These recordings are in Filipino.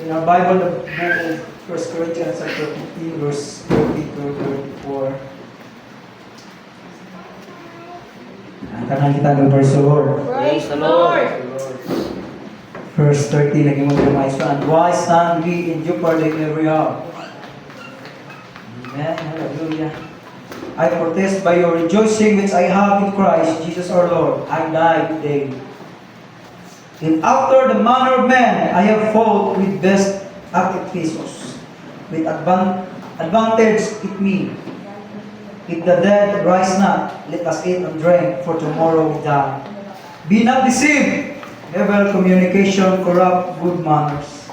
In our Bible, the book of 1 Corinthians chapter 15, verse 30 to 34. Ang kanang kita ng verse of Lord. Praise the Lord. Verse 30, naging mo yung mga son. Why stand we in jeopardy every hour? Amen. Hallelujah. I protest by your rejoicing which I have in Christ Jesus our Lord. I died today. And after the manner of man, I have fought with best artificers, with advantage it me. If the dead rise not, let us eat and drink, for tomorrow we die. Be not deceived. Evil communication corrupt good manners.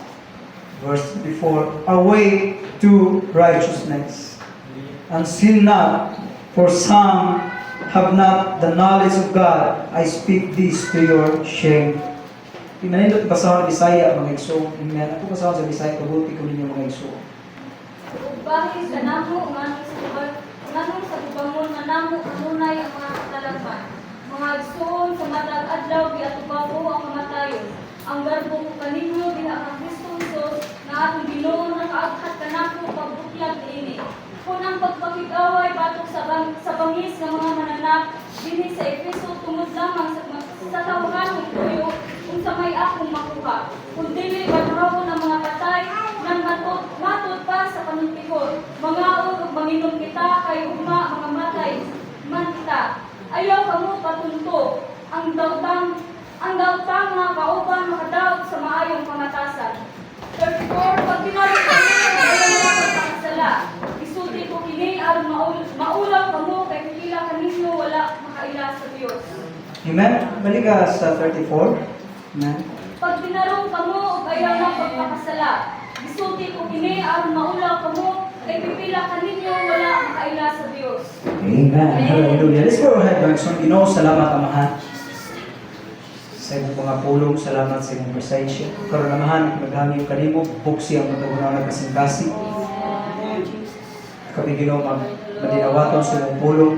Verse 34. Away to righteousness. And sin not, for some have not the knowledge of God. I speak this to your shame. Pinanindot basahon sa Bisaya mga igsoon. Amen. Ako basahon sa Bisaya, kabuti ko ninyo mga igsoon. Bahis sa namo, nganong sa tubangon na namo, kanunay ang mga katalapan. Mga igsoon sa matag adlaw, di atubabo ang kamatayon. Ang garbo ko kaninyo, diha ang Kristo Jesus, na atong Ginoo na kaaghat kanako pagbuklag niini. Kung ang pagpakig-away batok sa bangis ng mga mananap, dinhi sa Efeso tungod lamang sa tawagan ng tuyo, kung sa may akong makuha. Kung dili badrawon ang mga patay, nang matod pa sa panuntikon. Mga ug manginom kita, kay ugma mga matay, man kita. Ayaw kamo patunto, ang dautang mga kauban makadaot sa maayong pamatasan. 34, pag tinarong kami, ayaw na pagpakasala. Isulti ko kini, aron maulaw kamo, kay pila kaninyo wala makaila sa Diyos. Amen. Balik ka sa 34. Amen. Pag tinarong kamo, ayaw na pagpakasala. Isulti ko kini, aron maulaw kamo, kay pipila kaninyo wala makaila sa Diyos. Amen. Hallelujah. Let's go ahead, Bergson. Ginoo, salamat Amahan. Sa imong mga pulong, salamat sa imong presensya. Karon Amahan, maghangin kanimo, buksi ang matagunaw na kasing-kasi. Kami Ginoo, madinawaton sa imong pulong.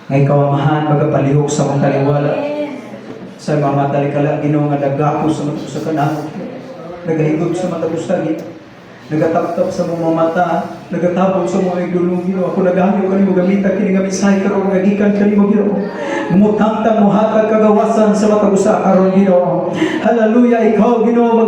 Ngay Amahan, magapalihok sa mong taliwala. Sa mga matalikala, Ginoo nga nagako sa matag sa kanamo. Nagahigog sa matag sa langit. Nagataptap sa mga mata, nagatabog sa mga idulong Ginoo. Ako nagahangyo kanimo gamita kini nga mensahe karon nga gikan kanimo Ginoo. Gumutangtang mo hatag kagawasan sa matag usa karon Ginoo. Hallelujah, ikaw Ginoo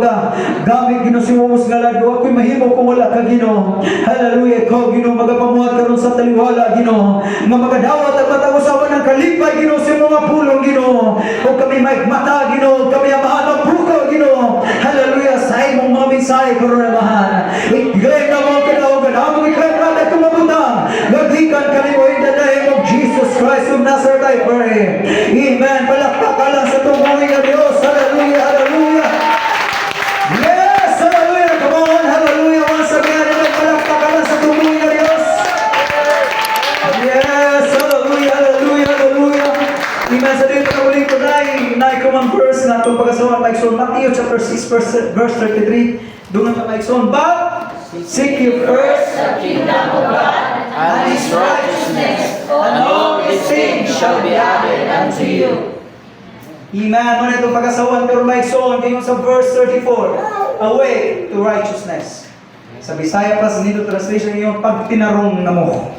gamit Ginoo si mumos ngalad ako'y mahimo kung wala ka Ginoo. Hallelujah, ikaw Ginoo magapamuhat karon sa taliwala Ginoo. Nga magadawat at matag usawan ng kalipay Ginoo sa mga pulong Ginoo. O kami may mata Ginoo, kami amahan bukaw Ginoo. Hallelujah, sa imong mga mensahe karon Amahan. Igay na mga kinawagan, among ikay na kumabutang. Gagikan kanimo in the name of Jesus Christ of Nazareth, I pray. Amen. Palakpakan lang sa tungkulin ng Diyos. Hallelujah, hallelujah. Yes, hallelujah. Come on, hallelujah. Once again, palakpakan lang sa tungkulin ng Diyos. Yes, hallelujah, hallelujah, hallelujah. Amen. Sa dito na ulit ko na ikumang verse na itong pag-asawa ng Matthew chapter 6, verse 33. Doon ang maikson, but seek ye first the kingdom of God and His righteousness, and all these things shall be added unto you. Amen. Ano itong pag-asawan pero maikson, ngayon sa verse 34, away to righteousness. Sa Bisaya pa sa Nito translation yung pagtinarong na mo.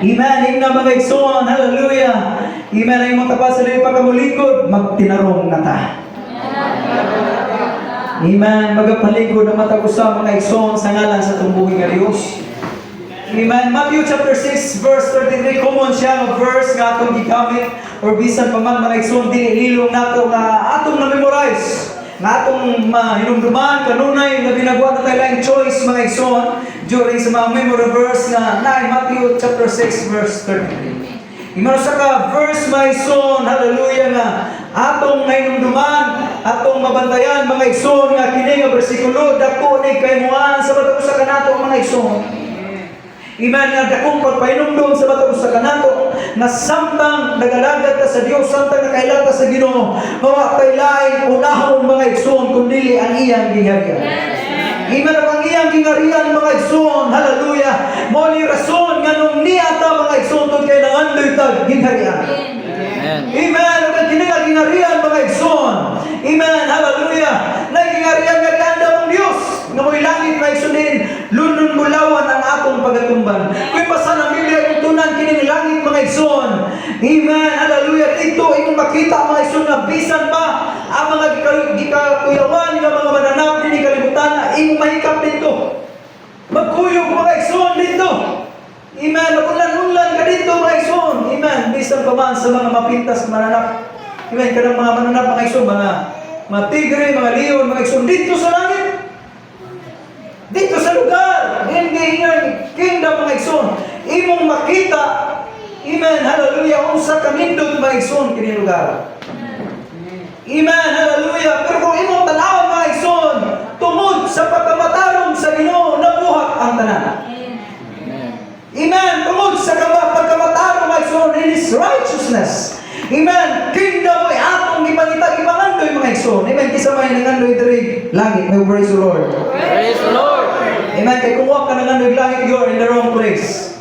Amen. Amen. Na mga ikson, hallelujah. Amen. Ang mga tapas sa rin pagkamulikod, magtinarong na ta. Amen. Magapaligod na matag-usa mga igsoon sa ngalan sa tumbuhing nga Diyos. Amen. Matthew chapter 6 verse 33, common siya nga verse nga atong gigamit or bisan pa man mga igsoon dinililong nato nga atong na-memorize. Nga atong hinumduman kanunay nga binagwa na tayo lang choice mga igsoon during sa mga memory verse nga na Matthew chapter 6 verse 33. Imano sa ka verse mga igsoon, hallelujah nga atong nainumduman, atong mabantayan mga igsoon nga kini nga bersikulo dako ni kaymuan sa batag usa kanato mga igsoon. Iman nga dakong pagpainumdum sa batag usa kanato nga samtang nagalagad ta sa Dios, samtang nakailata sa Ginoo, mawa kay lain unahon mga igsoon kundi ang iyang giharian. Iman ang iyang gingarian mga igsoon, hallelujah. Mo ni rason nga nung niata mga igsoon tod kay nangandoy tag gingarian. Amen. Ug kini nga gingarian mga igsoon. Amen. Hallelujah. Nagingarian nga daw ang Dios. bisan pa ang mga gikakuyawan nga mga mananap din kalibutan na imong mahikap dito. Magkuyog mga igsoon dito. Amen. Magulan-ulan ka dito mga igsoon. Amen. Bisan pa man sa mga mapintas mananap. Amen. Kanang mga mananap mga igsoon, mga tigre, mga leon, mga igsoon dito sa langit. Dito sa lugar, hindi nga kingdom mga igsoon. Imong makita, amen, hallelujah, unsa ka nindot mga igsoon kini lugar. Amen, hallelujah. Pero kung imong tanaw mga igsoon, tungod sa pagkamatarong sa Ginoo, nabuhat ang tanan. Amen, tungod sa pagkamatarong mga igsoon in His righteousness. Amen, kingdom ay atong ipangita, ipangandoy mga igsoon. Amen, kisamay nangandoy diri langit. May praise the Lord. Praise the Lord. Amen. Kaya kung wak ka nangandoy langit, you are in the wrong place.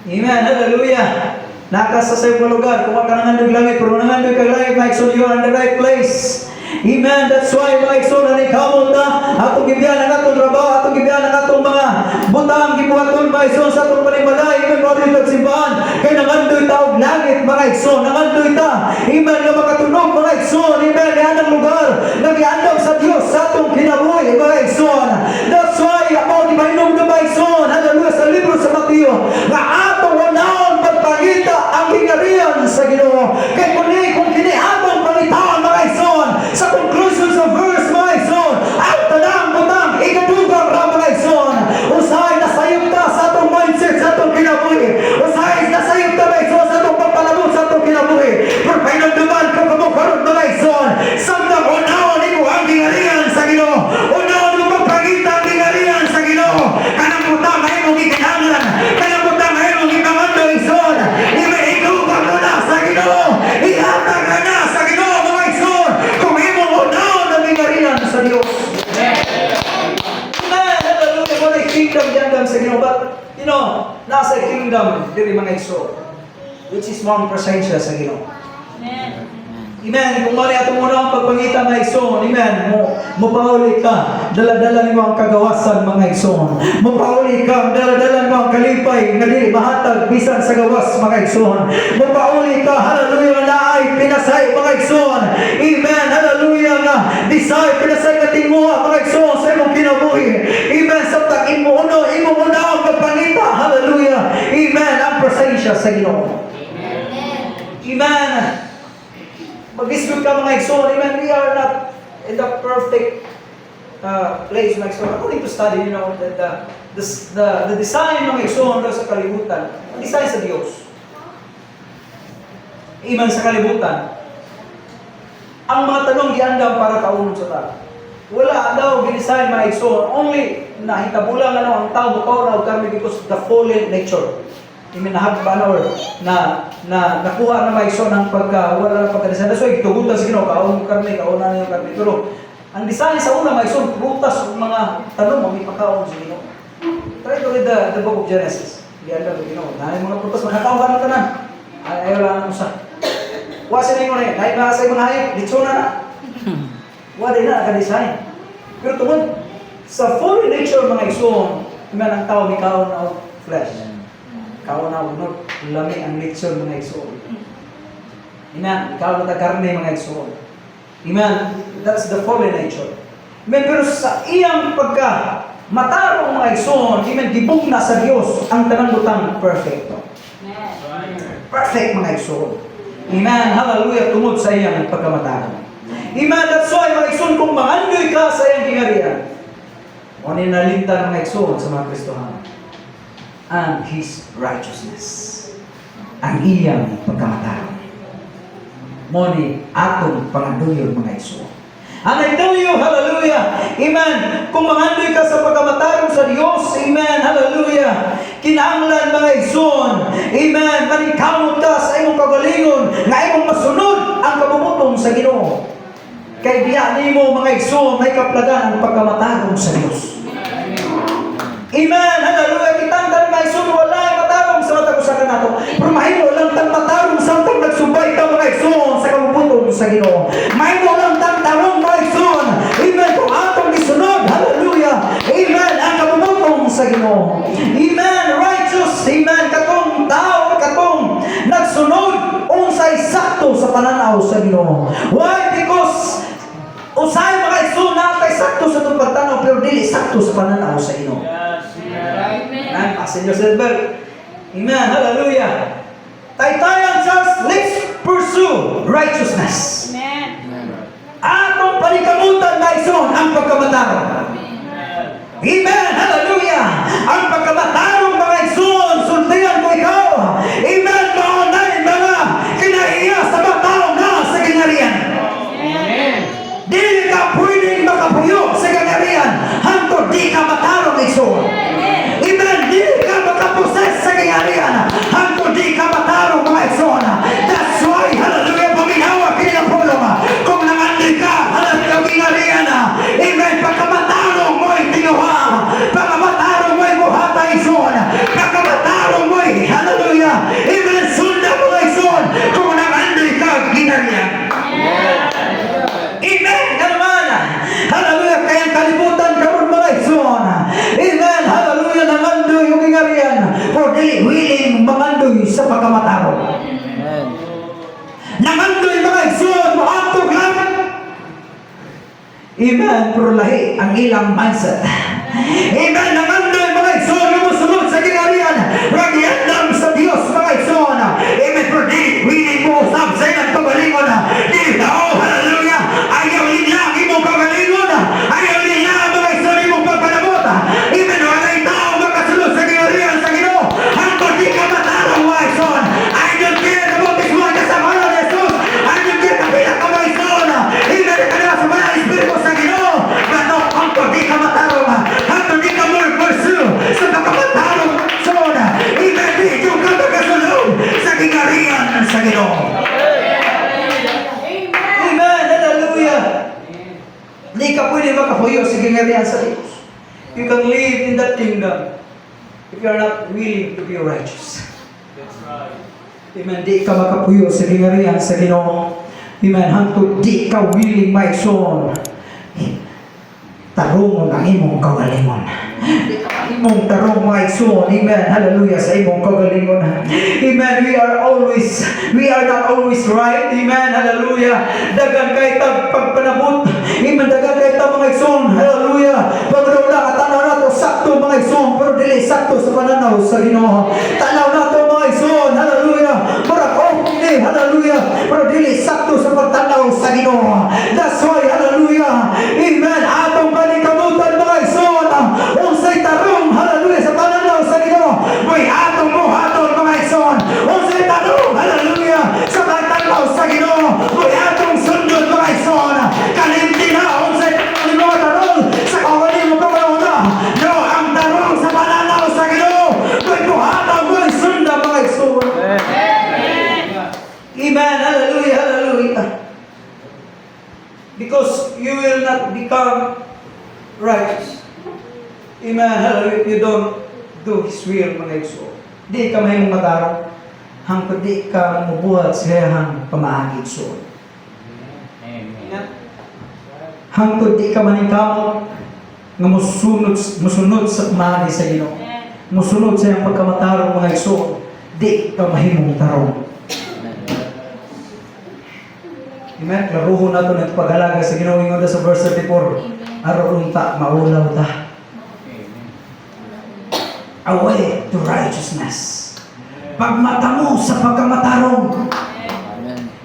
Amen. Hallelujah. Nakasa sa iyong lugar. Kung wak ka nangandoy langit, pero nangandoy ka langit, my son, you are in the right place. Amen. That's why, my son, nanikhamon ta, atong gibiyan ang atong trabaho, atong gibiyan ang atong mga butang, gibuhaton, my son, sa atong panimalay, amen, mga rin nagsimbahan, kaya nangandoy ta og langit, mga igsoon, nangandoy ta, amen, nga makatunog, mga igsoon, amen, yan ang lugar, nagiandam sa Diyos, sa atong kinabuhi, mga igsoon. That's why, ako, di ba inom na, mga igsoon, hallelujah, sa libro sa Mateo, nga atong unahon pagpangita ang hingarian sa Ginoo. Kaya kung kini atong pangitaan, mga igsoon, sa conclusion sa verse, mga igsoon, ang tanang butang, ikadugang ra, mga igsoon, usahay na sayop ta sa atong mindset, sa atong kinabuhi, usahay na sayop ta, mga igsoon, sa atong pagpalabot, sa atong kinabuhi, pero painagduman ka kamukarot, mga igsoon, samtang unahon iko ang hingarian sa Ginoo, unahon mo pagpangita ang hingarian sa Ginoo, kanang butang ay mong ikinahanglan, kanang butang ay mong ikamando, igsoon, imaigugang mo na sa Ginoo, ihatag ka na sa Ginoo, mga igsoon, kung imong unahon ang hingarian sa Diyos. Amen. Hallelujah. Wala kingdom diyan sa Ginoo, but you know, nasa kingdom diri mga igsoon, which is more presensya sa Ginoo. Amen. Amen. Kung mali atong unang pagpangita mga igsoon, amen, mo pauli ka, dala-dala nimo ang kagawasan mga igsoon. Mo pauli ka, dala-dala nimo ang kalipay nga dili mahatag bisan sa gawas mga igsoon. Mo pauli ka, hallelujah, na ay pinasay mga igsoon. Amen. Hallelujah nga desire pinasay ka timuha mga igsoon sa imong kinabuhi. Amen. Sabta imo uno, imo una ang pagpangita. Hallelujah. Amen. Ang presensya sa Ginoo. Amen. Mag-isgot ka mga igsoon, amen, we are not in the perfect place mga igsoon. According to study, you know, the design ng igsoon sa kalibutan, design sa Diyos. Iman sa kalibutan. Ang mga tanong giandam para kaunon sa tao. Wala daw gidesign mga igsoon, only nahitabulang ang tao bukaw na kami because the fallen nature. Iminahagbanor na nakuha na maigsoon ng wala ng pagkadisan. That's why tugutan sa Ginoo, kaon mo karne, kauna na yung karne. Pero ang design sa una maigsoon, prutas o mga tanong ang ipakaon sa Ginoo. Try to read the book of Genesis. Diyan lang Ginoo. Dahil mga prutas, makakaon ka ng tanan. Ayaw lang ang usa. Wasin na yung rin. Kahit makasay mo na hayop, litsona na. Wala na naka-design. Pero tungkol sa fallen nature mga igsoon, iman ang tao may kaon na flesh. Ikaw na unod, lami ang lechon mga igsoon. Amen. Ikaw na karne mga igsoon. Amen. That's the fallen nature. Amen. Pero sa iyang matarong mga igsoon, amen, gibug na sa Dios ang tanang butang perfecto. Perfect mga igsoon. Amen. Hallelujah. Tungod sa iyang pagkamatarong. Amen. That's why mga igsoon, kung mangandoy ka sa iyang hingarian, o ninalintan mga igsoon sa mga Kristohanon, and His righteousness. Ang iyang pagkamatarong. Moni atong pangandoyon mga igsoon. And I tell you, hallelujah, amen, kung mangandoy ka sa pagkamatarong sa Diyos, amen, hallelujah, kinahanglan mga igsoon, amen, maningkamot ka sa imong kagalingon, nga imong masunod ang kabubutong sa Ginoo. Kay diya nimo mga igsoon, may kaplagan ang pagkamatarong sa Diyos. Amen. Hallelujah. Kitang may igsoon, wala ay matarong sa matag usa kanato. Pero mahimo lang tang matarong samtang nagsubay ta mga igsoon sa kabubutong sa Ginoo. Mahimo lang tang tarong mga igsoon. Amen. Kung atong gisunod, hallelujah. Amen. Ang kabubutong sa Ginoo. Amen. Righteous. Amen. Katong tao, katong nagsunod unsay sakto sa pananaw sa Ginoo. Why Usay mga igsoon natay sakto sa itong pagtanaw pero dili sakto sa pananaw sa Ginoo. Amen. Pasin your silver. Amen. Hallelujah. Taytayan church, let's pursue righteousness. Atong panikamutan na igsoon ang pagkamatarong. Amen. Hallelujah. Ang pagkamatarong mga igsoon, sultihan mo ikaw. Amen. Maunay mga kinahiya sa mga tao na sa ginarian. Dili ka pwedeng makapuyo sa ginarian hangtod di ka matarong igsoon. Amen. Dili ka makaposes sa ginarian hangtod di ka matarong mga igsoon. That's why, hallelujah, paminawa kinapulong. Kung nangandoy ka, hallelujah, ginarian. Amen. Pagkamatarong mo'y tinuha. Pagkamatarong mo'y buhata igsoon. Pagkamatarong mo'y, hallelujah, amen, sunda mo igsoon. Kung nangandoy ka, ginarian. Amen. Naman. Hallelujah. Kaya kalibutan karon mga igsoon. Amen. Hallelujah. Nangandoy yung ingarian. For dili willing mangandoy sa pagkamatarong. Nangandoy mga igsoon. Maatog lang. Amen. Pero lahi ang ilang mindset. Amen. Nangandoy mga igsoon. Lumusunod sa ingarian. Ragyandam sa Diyos mga igsoon. Amen. Pero dili willing mo usap sa ilang pagalingon. Dili na, oh, hallelujah. Ayaw nila imong pagalingon. Ayaw nila mga igsoon imong pagpanabot. Amen. Walay tao makasunod sa ingarian sa Ginoo. Hangtod di ka matarong mga igsoon. I don't care about this one kasama ng Jesus. I don't care kapila ka mga igsoon. Amen. Kanila sa mga espiritu sa Ginoo. Pero hangtod di ka matarong. Hangtod di ka more pursue sa pagkamatarong igsoon. Amen. Di yung ka makasunod sa ingarian sa Ginoo. Amen. Hallelujah. Di ka pwede makapuyo sa ginarian sa Diyos. You can live in that kingdom if you are not willing to be righteous. Amen. Di ka makapuyo sa ginarian sa Ginoo. Amen. Hangtod di ka willing maigsoon. Tarungon ang imong kagalingon. Imong tarong mga igsoon. Amen. Hallelujah. Sa imong kagalingon. Amen. We are not always right. Amen. Hallelujah. Dagan kay tag pagpanabot. Amen. Dagan kay tag mga igsoon. Hallelujah. Pagdaw lang at tanaw nato sakto mga igsoon. Pero dili sakto sa pananaw sa Ginoo. Tanaw nato mga igsoon. Hallelujah. Marak okay. Hallelujah. Pero dili sakto sa pagtanaw sa Ginoo. That's why, hallelujah. Amen. Atong panikamutan mga igsoon. Unsay tarong, hallelujah, sa pananaw sa Ginoo. May atong buhaton mga igsoon. Unsay tarong, hallelujah, sa pagtanaw sa Ginoo. May atong sundot mga igsoon. Kalimti na, unsay tarong tarong sa kawali mo pagkauna. No, ang tarong sa pananaw sa Ginoo. May buhaton mga sunda mga igsoon. Amen. Hallelujah, hallelujah. Because you will not become righteous. Amen. Hallelujah. If you don't do His will, mga igsoon. Di ka may matarong. Hangtod di ka mubuhat sa iyang pamaagi igsoon. Hangtod di ka manikamot nga musunod sa pamaagi sa Ginoo. Musunod sa iyang pagkamatarong mga igsoon. Di ka mahimong tarong. Amen. Klaruhon nato ng paghalaga sa Ginoo ingon sa verse 34. Aron ta maulaw ta. A way to righteousness. Pagmata mo sa pagkamatarong.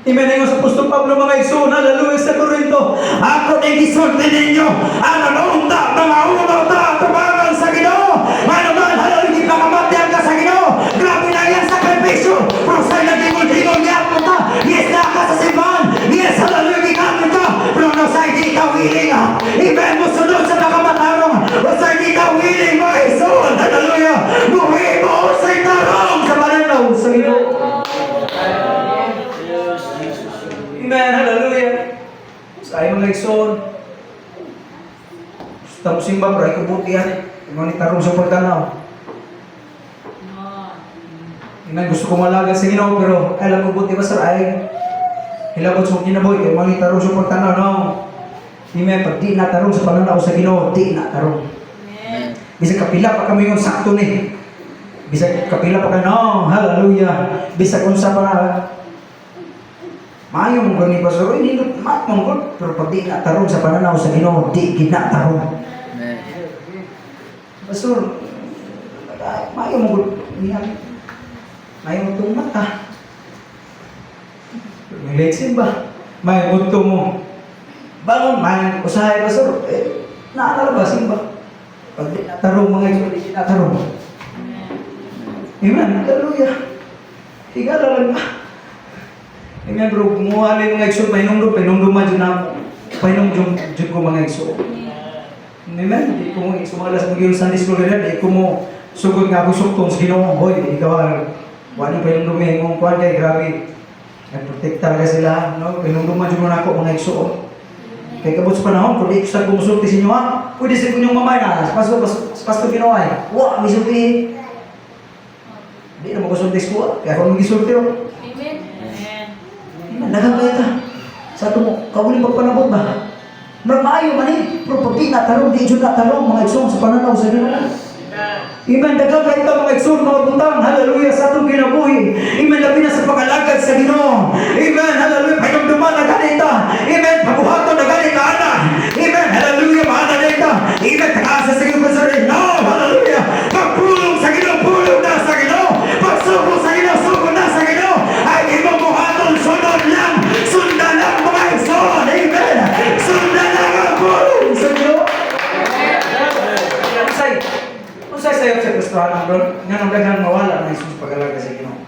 Amen. Ingon sa Apostol Pablo mga igsoon, hallelujah, sa Corinto. Ako din gisulti ninyo. Aron ta mga ulaw ta tubangan sa Ginoo. Ano man hallelujah pagkamatyan ka sa Ginoo. Grabe na yan sakripisyo. Pero sa nagingol-ingol niya ta. Yes na ka sa simbahan. Yes, hallelujah, gigamit ka. Pero no sa hindi ka willing. Amen, musunod sa pagkamatarong. O sa hindi ka willing, mga igsoon, hallelujah. Buhi mo sa itarong sa pananaw sa Ginoo. Amen, hallelujah. Sa ayong mga igsoon. Gusto mo simba, pero ay kubutihan. Mga itarong sa pagtanaw. Amen, gusto ko malaga sa Ginoo, pero alam ko buti ba sa ay hilabot sa kinaboy, kaya mga itarong sa pagtanaw, no? Amen, pag di natarong sa pananaw sa Ginoo, di natarong. Bisa kapila pa kami yung sakto ni. Bisa kapila pa ka, no? Hallelujah. Bisa kung sa pa Maayo mong gani pastor, hindi mong pero pag di natarong sa pananaw sa Ginoo, di ginatarong. Pastor, maayo mong maayo mong itong mata. May leksin ba? Maayo mong itong mo. Bangon, maayo mong usahay pastor. Nakalalabasin ba? Pag di natarong mga ito, di natarong. Amen, hallelujah. Higala lang ba? Amen bro, kumuha mga igsoon, pahinungdum man dyan ako. Pahinungdum dyan ko mga igsoon. Amen, di ko mo sumalas mo yung Sunday school ganyan, di ko mo sugod nga ako suktong sa Ginoo. Hoy, ikaw wala pahinungdum eh, mong kuhan kay grabe. Nag-protect talaga sila, no? Pahinungdum man dyan mo na ako mga igsoon. Kaya kabot sa panahon, kung di ko sa kumusulti sa inyo ha, pwede sa inyong mamay na, pastor Ginoo ay, wah, may sulti. Di na magkasulti ko, kaya kung mag-isulti ako. Nagagaya sa ito mo, kauling pagpanabot ba? Maayo man eh, pero pag di natarong, di dyan natarong, mga iksong sa pananaw sa Ginoo. Amen, nagagaya ito mga iksong, mga butang, hallelujah, sa itong kinabuhi. Amen, labi na sa pag-alagad sa Ginoo. Amen, hallelujah, pahinumduman na ganita. Amen, pabuhato na ganita, ana. Amen, hallelujah, maana na ito. Amen, takaasa sa Ginoo sa rin. No, hallelujah, pagpulong sa Ginoo, pulong na sa Ginoo. Pagsuko sa Ginoo, suko na sa Ginoo. Ay, ibang buhaton, sunod lang. Sundan lang mga igsoon. Amen. Sundan lang ang pulong sa Ginoo. Usay sa'yo sa Kristohan ang bro, nga nang daghang mawala na Jesus pag-alaga sa Ginoo.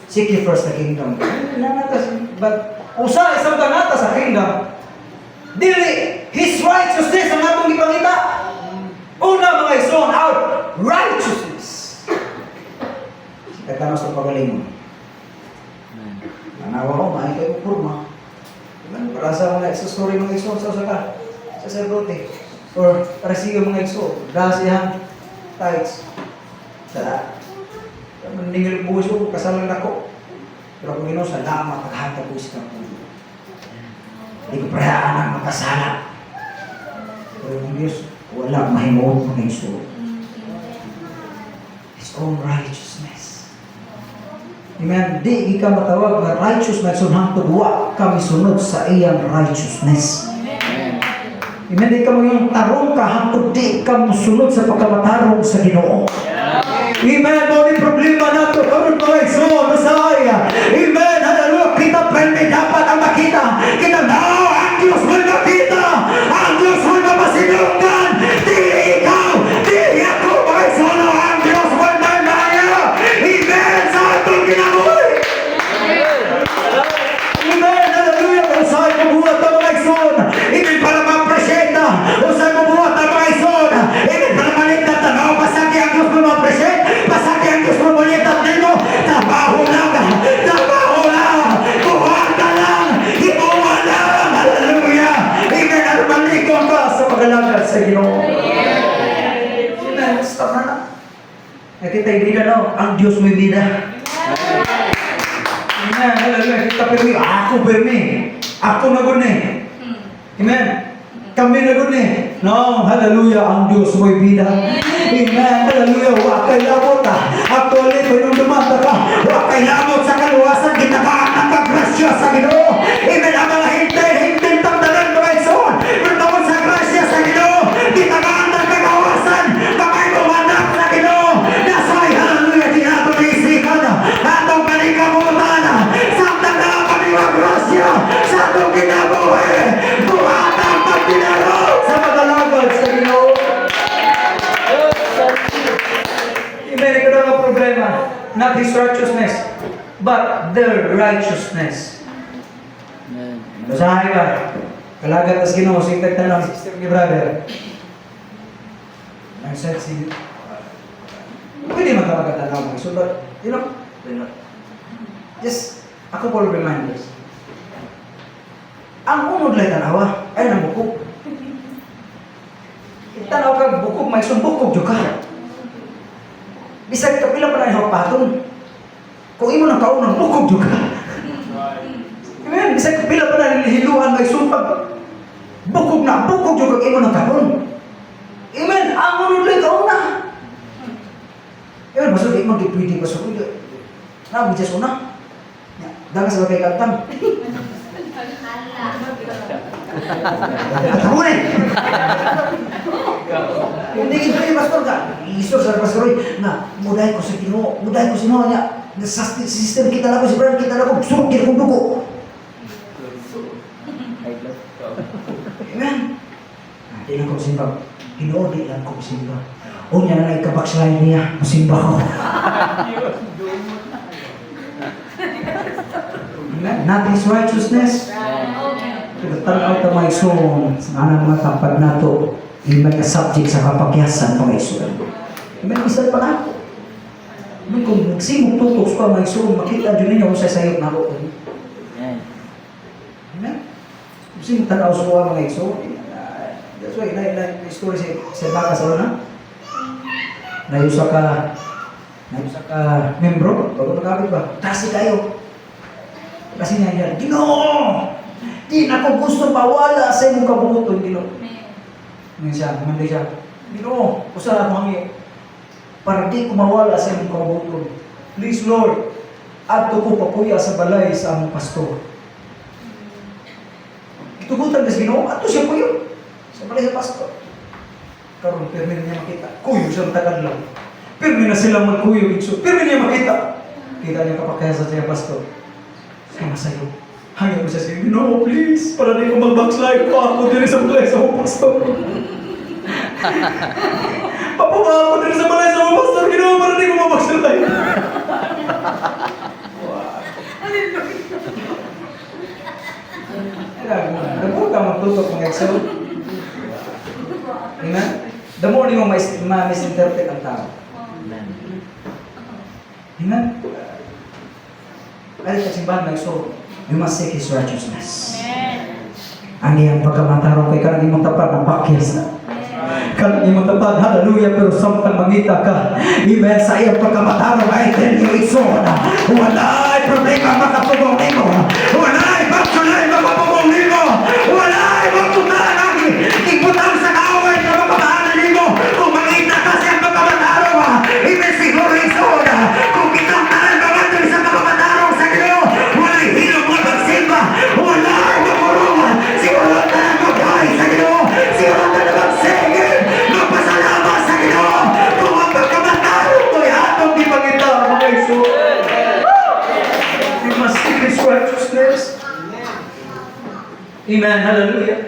Seek ye first the kingdom. But usay isang tanata sa kingdom. Dili, His righteousness ang atong ipangita. Una mga igsoon, our righteousness. Katanaw sa pagalingon. Nanawa ko, maay kayo purma. Para sa mga story mga igsoon sa usa ka sacerdote. Or para siya mga igsoon, dasihan tithes. Sa ningil buhos ko, kasalan ako. Pero kung ino, salamat, naghata ko isang puno. Hindi ko prayaan ang makasala. Pero yung Diyos, wala mahimuot mga igsoon. His own righteousness. Amen. Di ka matawag na righteous na sunhangtod, wa kami sunod sa iyang righteousness. Amen. Di ka mo yung tarong ka, hangtod di ka mo sunod sa pagkamatarong sa Ginoo. Amen. Mo ni problema na ito. Karoon mga igsoon, Masaya. Amen. Hallelujah. Kita pwede dapat ang makita. Kita na, ang Diyos will makita. Ang Diyos will mapasinungan. Di ikaw, di ako mga igsoon. Ang Diyos will mamaya. Amen. Sa atong kinabuhi. Amen. Hallelujah. Kung saan mabuhat ang mga igsoon. Amen. Para ma-appreciate na. Kung saan mabuhat ang mga igsoon. Amen. Para maligtat na. No, pasaki ang Diyos mo ma-appreciate. Pasaki ang Diyos mo maligtat nito. Trabaho lang. Trabaho lang. Buhat na lang. Ibuwa lang. Hallelujah. Amen. At malikon ka sa pag-alagad sa Ginoo. Amen. Stop na na. Nakita yung bida no. Ang Diyos may bida. Amen. Hallelujah. Kita pirmi. Ako pirmi. Ako na guni. Amen. Kami na guni. No. Hallelujah. Ang Diyos may bida. Amen. Hallelujah. Wakay lamot ka. Actually, kung dumata ka, wakay lamot sa kaluwasan, ginakaan ang kagrasya sa Ginoo. Amen. Ang mga hintay tamdalan mga igsoon. Pero tawag sa grasya sa Ginoo, ginakaan ang kagawasan. Kamay bumanak sa Ginoo. Nasay, hallelujah, di nato naisikan. Atong kalikamutan. Samtang nakapani ang grasya sa atong kinabuhi. Buhatang pagdinarog sa magalagad sa Ginoo. Amen. Ito na ang problema. Not His righteousness, but their righteousness. Basahin ka. Kalagat as Ginoo, singtag tanong, sister ni brother. Nag-set si... Pwede magkakatanong mo. So, but, you know, just a couple of reminders. Ang unod lang tanawa, ay nang bukog. Tanaw ka, bukog, may sumbukog dyo ka. Bisag kapila pa na yung paton. Kung imo nang kaunang, bukog dyo ka. Amen. Bisag kapila pa na hiluhan, may sumpag. Bukog na, bukog dyo ka, imo nang kaun. Amen. Ang unod lang kauna. Amen. Masud, imo di pwede masud. Nabi Diyas una. Dangas ba kay kantang? Tahunin! Hindi kita pastor ka. Iso sa pastor na muday ko sa Ginoo, muday ko sa Ginoo niya. Sa system kita lang ko, si Brad kita lang ko, surog kita kong dugo. Amen. Di lang ko simba. Ginoo, di lang ko simba. O niya na ikabackslide niya, masimba ko. Amen. Not his righteousness. Tanaw ta mga ison, ang mga kapag nato, hindi may subject sa kapakyasan mga ison. May isa pa na ako. May kung nagsimog tutok pa mga ison, makita dyan ninyo kung sa sayot na ako. Amen? Kung simog tanaw suwa mga ison, that's why, na story sa baka sa una, nayusa ka membro, bago magkabit ba? Kasi kayo. Kasi niya, Ginoo! Di na ko gusto mawala sa imong kabuton, Ginoo. Ngayon siya, kumanda siya, Ginoo, usa na mangi, para di ko mawala sa imong kabuton. Please, Lord, adto ko papuya sa balay sa among pastor. Itugutan kasi Ginoo, adto siya puyo sa balay sa pastor. Karon permi niya makita, kuyo siya tagal lang. Permi na silang magkuyo, permi niya makita. Kita niya kapag sa siya pastor. Sama sa'yo. Hanggang mo siya siya, Ginoo, please, para di ko mag-backslide pa ako din sa balay sa mga pastor. Papawa ako din sa balay sa mga pastor, Ginoo, para di ko mag-backslide. Nagbuka magtutok ng Excel. Amen? The more di mo ma-misinterpret ang tao. Amen? Kahit kasimbahan na iso, you must seek His righteousness. Ang iyang pagkamataro kay kanang imong tapat ng bakyas na. Kanang imong tapat, hallelujah, pero samtang mangita ka, amen, sa iyang pagkamataro, I tell you, iso na, wala'y problema makapugong nimo, wala'y baksulay makapugong nimo, wala'y magpuntahan ang igbutang sa kaaway na makapaanan nimo, kung mangita ka sa iyang pagkamataro, amen, siguro iso na, kung kitang tahan bagatong sa pagkamataro sa Ginoo, wala'y hilong mo magsimba, wala'y magurungan, siguro tahan magkahay sa Ginoo, siguro tahan magsingin, magpasalamat sa Ginoo, kung ang pagkamataro ko'y atong di pagkita, mga iso. We must seek His righteousness. Amen, hallelujah.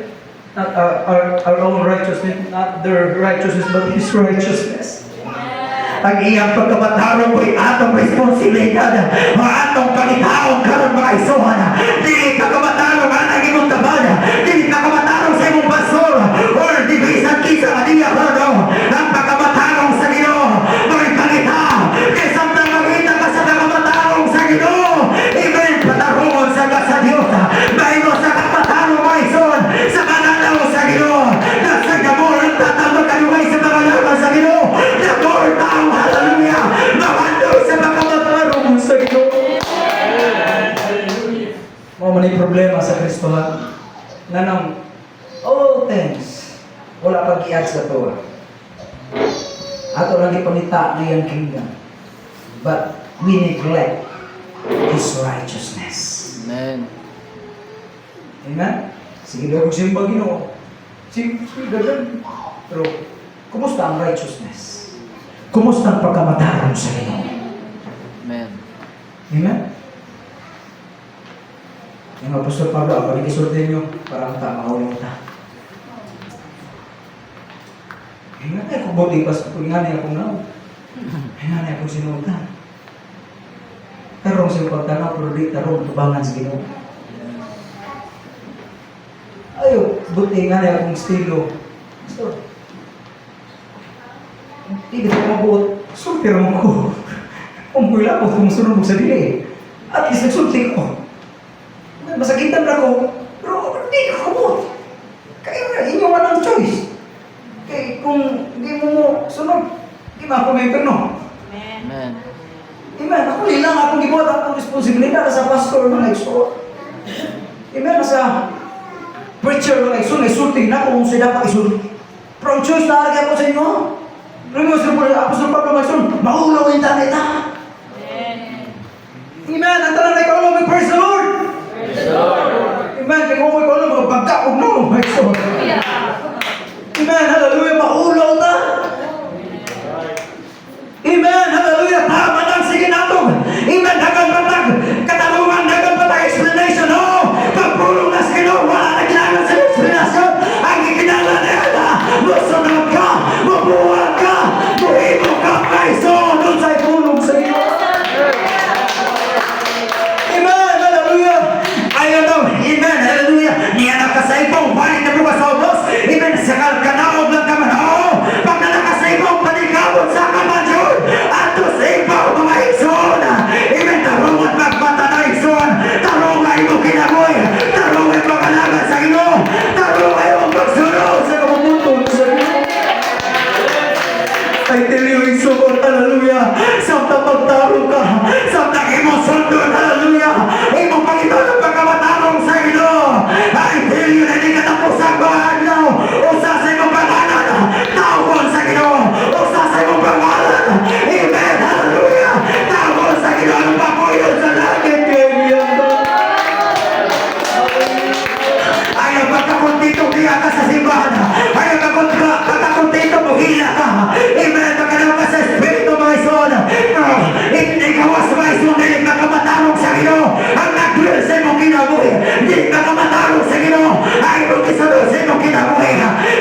Not our own righteousness, not their righteousness, but His righteousness. Ang iyang pagkamataro ko'y atong responsibilidad, atong pangitaon karon mga isuhan. Dili ka kamataro nga naging tabad, dili ka kamataro sa imong pastor, or di bisan kisa nga diya karon. Ang pagkamatarong sa Ginoo, may pangita, kay samtang magita ka sa pagkamatarong sa Ginoo, even patarungon sa ka sa Diyos, baino sa kamataro mga isuhan, sa kanalaw sa Ginoo, nasa gamor ang tatawag kanungay sa pangalaman sa Ginoo, gamor tao, hallelujah, mawandaw sa pagkamatarong sa Ginoo. Mo man problema sa Kristohan. Nanang all things wala pag-iad sa tuwa. Ato lang ipangita na yung kingdom. But we neglect His righteousness. Amen. Amen? Sige daw kung simba Ginoo. Sige daw. Pero kumusta ang righteousness? Kumusta ang pagkamatarong sa Ginoo? Amen. Amen? Yung Apostol Pablo, ang pag-ikisultin nyo, parang tama ulit ta. Hingan ay kung buti pas, hingan ay akong naw. Hingan ay akong sinuutan. Tarong siya pagtanaw, pero di tarong tubangan sa Ginoo. Ayo, buti hingan ay akong estilo. Pastor, hindi ko mabuot. Sulti mo ko. Umpuy lang kung sunod mo sa dili. At least nagsulti ko. Masakitan na ko, pero hindi ko kumot. Kaya nga, inyo walang choice. Kaya kung hindi mo sunod, hindi mo ako may perno. Amen. Amen. Ako nilang akong gibuhat akong responsibilidad sa pastor ng nagsuot. Amen. Sa preacher ng nagsuot, nagsulti na kung siya dapat isulti. From choice na lagi ako sa inyo. Remember, Apostol Pablo nagsuot, maulaw yung tanay ta. Amen. Ang talang na ikaw, may praise the Lord. Amen. Kaya kung ikaw mga bagka ug no, my soul. Amen, hallelujah, maulaw ta. Amen, hallelujah, tama lang, sige natong. Amen, dagan patag, katarungan, dagan patag, explanation, no. Pagpulong na sa Ginoo, wala na kailangan sa explanation. Ang ikinala na yan, musunod ka, mabuhat ka, muhimo ka, my soul, doon sa'y pulong sa Ginoo. Amen, hallelujah. Ayaw daw, amen, hallelujah. Niya nakasaypong, balik na bukas sa ubos. Amen, sakal ka na, o lang ka man, oo. Pag na nakasaypong, panikabot sa kamadyon. Ato sa ibaw, mga igsoon. Amen, tarungan magmata na igsoon. Tarungan mo kinaboy. Tarungan pagalagan sa Ginoo. Tarungan mo magsunod sa kamumutong sa Ginoo. I tell you, igsoon, hallelujah. Samta pagtarong ka, samta emosyon doon, hallelujah. Imong Panginoon ang pagkamatarong sa Ginoo. I tell you, na di ka tapos ang bahaglaw. Usa sa imong pangalan, tawon sa Ginoo. Usa sa imong pangalan, amen, hallelujah. Tawon sa Ginoo, ang papuyo sa langit, kaibigan ko. Ayaw pagkakuntito kaya ka sa simbahan. Ayaw pagkakuntito mo hila ka. Amen, pagkalaw ka sa Espiritu, mga ison. Hindi ka was mga ison, hindi ka kamatarong sa Ginoo. Ang nag-dwell sa imong kinabuhi, hindi ka kamatarong sa Ginoo. Ang imong kisunod sa imong kinabuhi.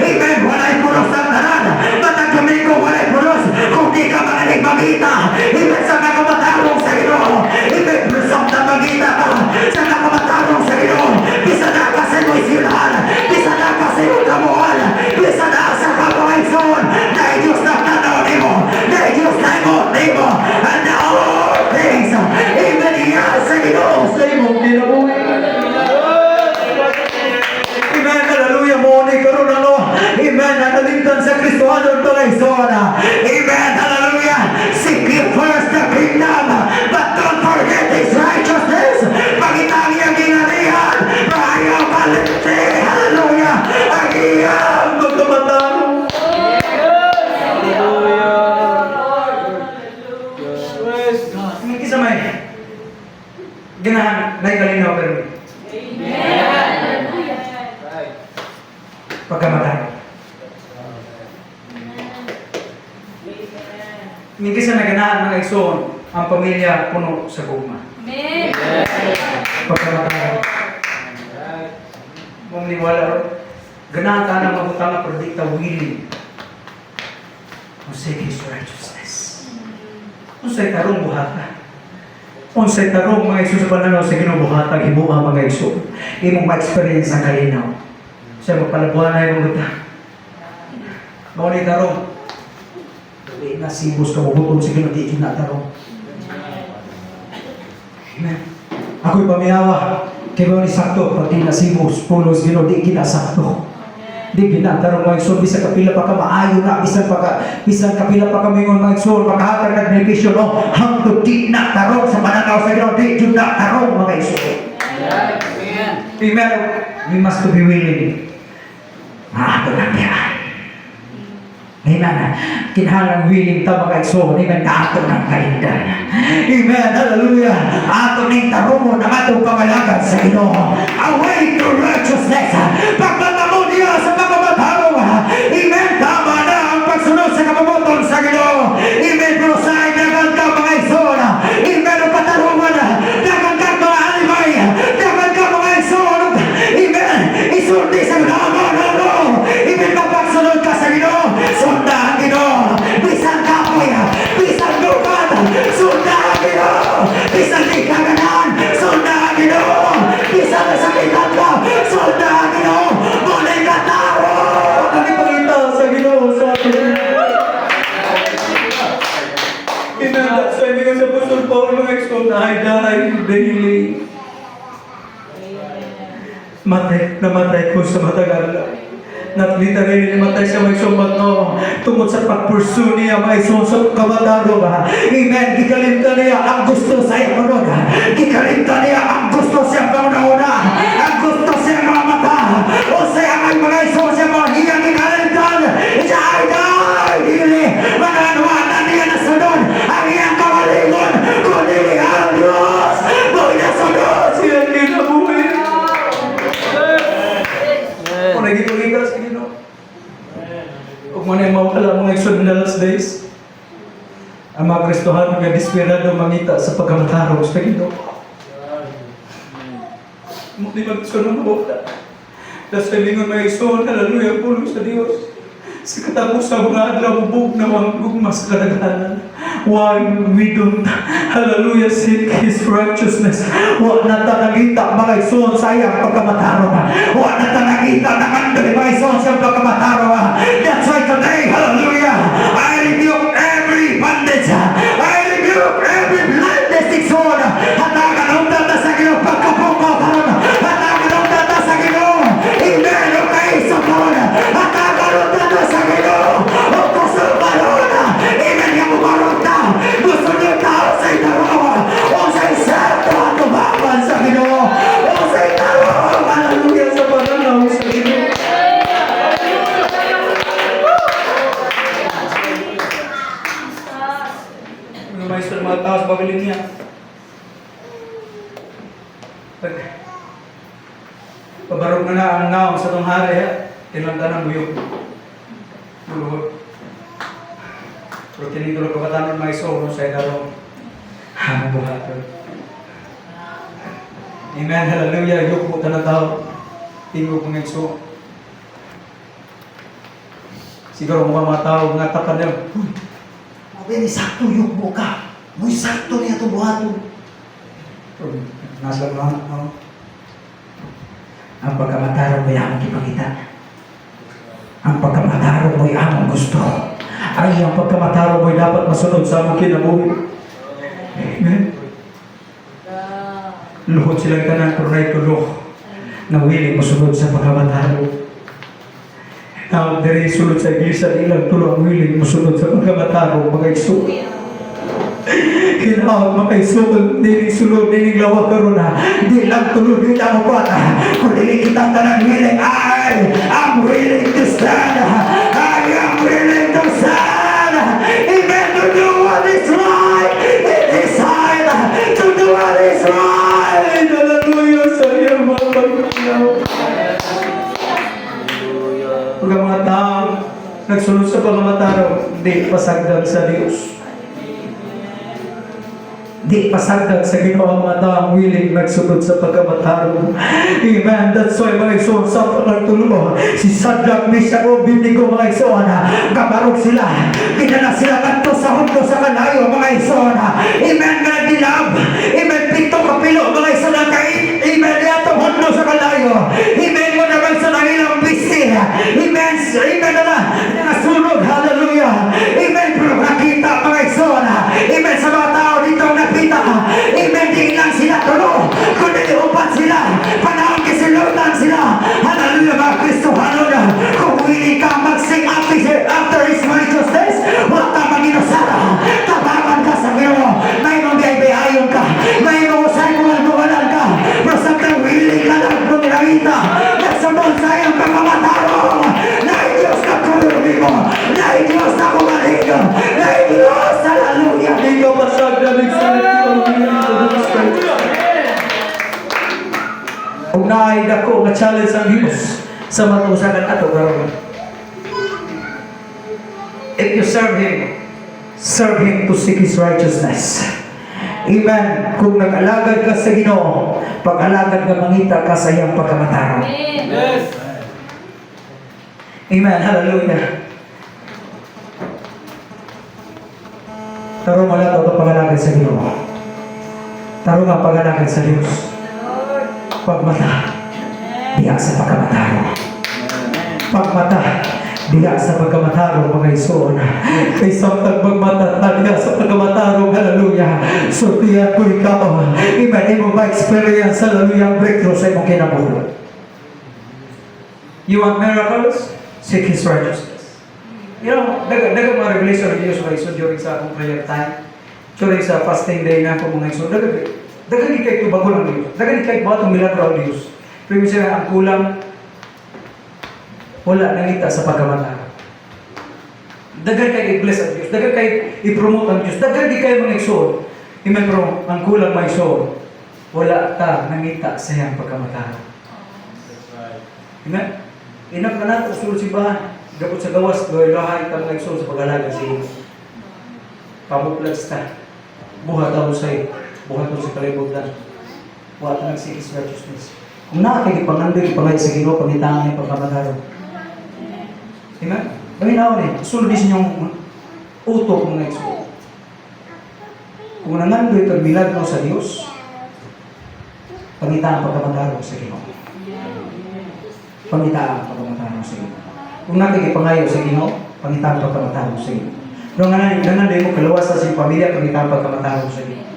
Amen, wala'y pulos ang tanan. Matag Domingo, wala'y pulos. Kung di ka magaling magita, amen, sa kamatarong sa Ginoo. Amen, lusok na magita ka. Sa kamatarong sa Ginoo. Bisa na ka sa imo'y silahan. Bisa na ka sa imo'y kamuhan. Bisa na sa kamuhaison. Dahil Diyos na tanaw nimo. Dahil Diyos na imot nimo. And all things, amen, iya sa Ginoo sa imong kinabuhi. Amen, hallelujah, mo ni karon ano. Amen, nakalimtan sa Kristo ano to kay Sona. Amen, hallelujah. Seek ye first the kingdom, but don't forget His righteousness. Pagitang iyang ginarihan, ayaw kalente, hallelujah. Ang iyang magkamatang. May kisamay. Ganahan, naikalinaw pero pagkamatay. May kisa na ganahan mga igsoon, ang pamilya puno sa gugma. Pagkamatay. Mong niwala ro. Ganahan ka na mabutang na perdikta willing. Unsay His righteousness. Unsay tarong buhata. Unsay tarong mga igsoon sa pananaw sa ginubuhatag himuha mga igsoon. Imong ma-experience ang kalinaw. Siya magpalabuhan na yung mga Maunay tarong. Dali na sibos ka mabutong sige na di kinatarong. Amen. Ako'y pamiyawa. Kaya mo ni sakto, pati na sibos, pulos gino, di kinasakto. Di ginatarong mga igsoon, bisan kapila pa ka maayo na, bisan kapila pa kami ng mga igsoon, makahatag ng benepisyo, no? Hangtod di na tarong sa pananaw sa gino, di yun na tarong mga igsoon. Amen. We must to be willing. Ito lang yan. Amen. Kinahanglan willing ta mga igsoon. Amen. Ato ng kaindan. Amen. Hallelujah. Ato ning tarungon ang atong pangalagan sa Ginoo. Away to righteousness. Pagtatamo niya sa pagkamataro. Amen. Tama na ang pagsunod sa kapamoton sa Ginoo. Amen. Pero sa dagan ka mga igsoon. Amen. Ang katarungan. Dagan ka mga alimay. Dagan ka mga igsoon. Amen. Isulti sa Ginoo. Amen. Kapagsunod ka sa Ginoo. Sundahan Ginoo. Bisan kapoy. Bisan lupan. Sundahan Ginoo. Bisan di ka ganahan. Sundahan Ginoo. Bisan nasakitan ka. Sundahan Ginoo. Muli ka tao. Nagipagita sa Ginoo sa atin. Amen. That's why because Apostle Paul mga igsoon, I die daily. Namatay ko sa matagal. Natlita rin namatay sa may sumbat no. Tungkol sa pagpursu niya may susok kamataro ba. Amen. Kikalimta niya ang gusto sa iyo nun. Kikalimta niya ang gusto siya pauna-una. Ang gusto siya mga mata. O siya ang mga iso siya mga hiyang kikalimtan. Siya ay dahil mananwana niya na sunod. Ang iyang kamalingon. Kundi ang Diyos. Doon na sunod siya kinabuhi. na gituligas sa Ginoo. Ug mo na mawala mga igsoon in the last days. Ang mga Kristohano nga desperado mangita sa pagkamataro sa Ginoo. Mo di magsun na mawala. Dahil sa lingon mga igsoon, hallelujah, pulong sa Dios. Sa katapusan mga adlaw, bubog na mga gugma sa kadaghanan. Why we don't, hallelujah, seek His righteousness. Wa na tanagita mga igsoon sa iyang pagkamataro. Wa na tanagita na kandoy mga igsoon sa iyang pagkamataro. That's why today, hallelujah, I rebuke every bondage. I rebuke every blindness igsoon. Hatagan ang data sa Ginoo pagkapukaw karon. Hatagan ang data sa Ginoo. Amen. Okay, sa karon. Hatagan ang data sa Ginoo. O kusog karon. Amen. Yung karon ta. Gusto niyo tao sa itarawa. O sa isarto at umaman sa Ginoo. O sa itarawa. Hallelujah sa pananaw sa Ginoo. Mga maestro, mga tao sa Babilin niya. Pabarog na ang ngaw sa itong hari, tinanda ng buyog. Buluhod. Pero tiniguro kabatanon may soro sa idarong hamang buhaton. Amen, hallelujah, yuk po na tao. Tingog mga iso. Siguro mga tao nga tapan niya. Mabini, sakto yung buka. Muy sakto niya itong buhaton. Nasa mga, no? Ang pagkamataro mo'y among ipakita. Ang pagkamataro mo'y among gusto. Ang iyang pagkamataro mo'y dapat masunod sa among kinabuhi. Amen. Luhod silang tanan, pero na'y tulo na willing masunod sa pagkamataro. Now, diri sulod sa iglesia, ilang tulo ang willing masunod sa pagkamataro, mga iso. Kinahang makaisuod, dili sulod, dili lawa karon na. Di lang tulod, di lang upat. Kung dili kita tanan willing, I'm willing to stand. I am willing to stand. Amen, to do what is right. It is time to do what is right. Hallelujah sa iyong mga pagkakalaw. Pag ang mga tao nagsunod sa pagkamataro, di pasagdag sa Diyos. Di pasagdag sa Ginoo ang mga taong willing nagsunod sa pagkamataro. Amen. That's why mga igsoon sa pagtulo, si Shadrach, Meshach, o Abednego mga igsoon, kabarog sila. Kinala sila kanto sa hundo sa kalayo mga igsoon. Amen. Nga dilab. Amen. Pito kapilo mga igsoon ang kain. Amen. Yatong hundo sa kalayo. Amen. Mo naman sa nangilang bisi. Amen. Amen na nasunog. Hallelujah. Amen. Pero nakita mga igsoon. Amen. Sa mga tao dito nakita. Amen. Di lang sila tulo. Kundi upat sila. Panahon kisilutan sila. Hallelujah mga Kristohano na. Kung willing ka mag-sing after His righteousness, wala ka mag-inusara. Tabangan ka sa Ginoo. May mong biyayon ka. May mong usay kung albuwalan ka. Pero samtang willing ka lang kung nakita. Nagsunod sa iyong pagkamataro. Na Diyos na kulungi mo. Na Diyos na kumaligo. Na Diyos, hallelujah. Hindi ka pasagdag sa kung naay dako nga challenge ang Diyos sa matusagan ato karon. If you serve Him to seek His righteousness. Amen. Kung nag-alagad ka sa Ginoo, pag-alagad ka mangita ka sa iyang pagkamataro. Amen. Amen. Hallelujah. Tarong wala ito pag-alagad sa Ginoo. Tarong ang pag-alagad sa Diyos. Pagmata, diya sa pagkamataro. Pagmata, diya sa pagkamataro, mga isoon. Kay samtang magmata, diya sa pagkamataro, hallelujah. So, diya ko ikaw. Amen. Imo ma-experience, hallelujah, breakthrough sa imong kinabuhi. You want miracles? Seek His righteousness. You know, daga mga revelation ng Diyos, mga isoon, during sa akong prayer time, during sa fasting day na ako, mga isoon, dagan di kay bago ng Diyos. Dagan di kay batong milagro ang Diyos. Pero minsan ang kulang, wala nangita sa pagkamataro. Dagan kay i-bless ang Diyos. Dagan kay i-promote ang Diyos. Dagan di kay mga igsoon. Amen, pero ang kulang may igsoon. Wala ta nangita sa iyang pagkamataro. Amen? Inap na nato sulod simbahan. Gapot sa gawas, lohay kang nagsul sa pag-alaga sa iyo. Pamuklag ta. Buhat ako sa'yo. Buhat ko sa kalibutan. Buhat na nagsikis righteousness. Kung nakakikipangandog, ipangay sa Ginoo, pangitangan niya pagkamataro. Amen? Paminaw ni, sulod din sa inyong utok ng nagsul. Kung nangandoy kang milagro sa Diyos, pangitangan pagkamataro sa Ginoo. Pangitangan pagkamataro sa Ginoo. Kung nakikipangayo sa Ginoo, pangitangan pagkamataro sa Ginoo. Pero nangandoy mo kalawas sa iyong pamilya, pangitangan pagkamataro sa Ginoo.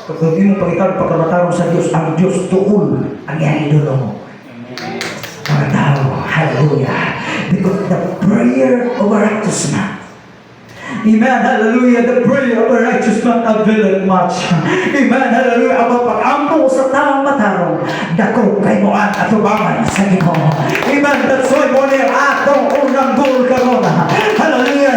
Kapag di mo pangitangan pagkamataro sa Diyos, ang Diyos tuol ang iyang idolo mo. Mga tao, hallelujah. Because the prayer of a righteous man, amen, hallelujah, the prayer of a righteous man availeth much. Amen, hallelujah, ang pag-ampo sa taong matarong, dako kay mo at atubangan sa Ginoo. Amen, that's why mo niya atong unang goal karon. Hallelujah,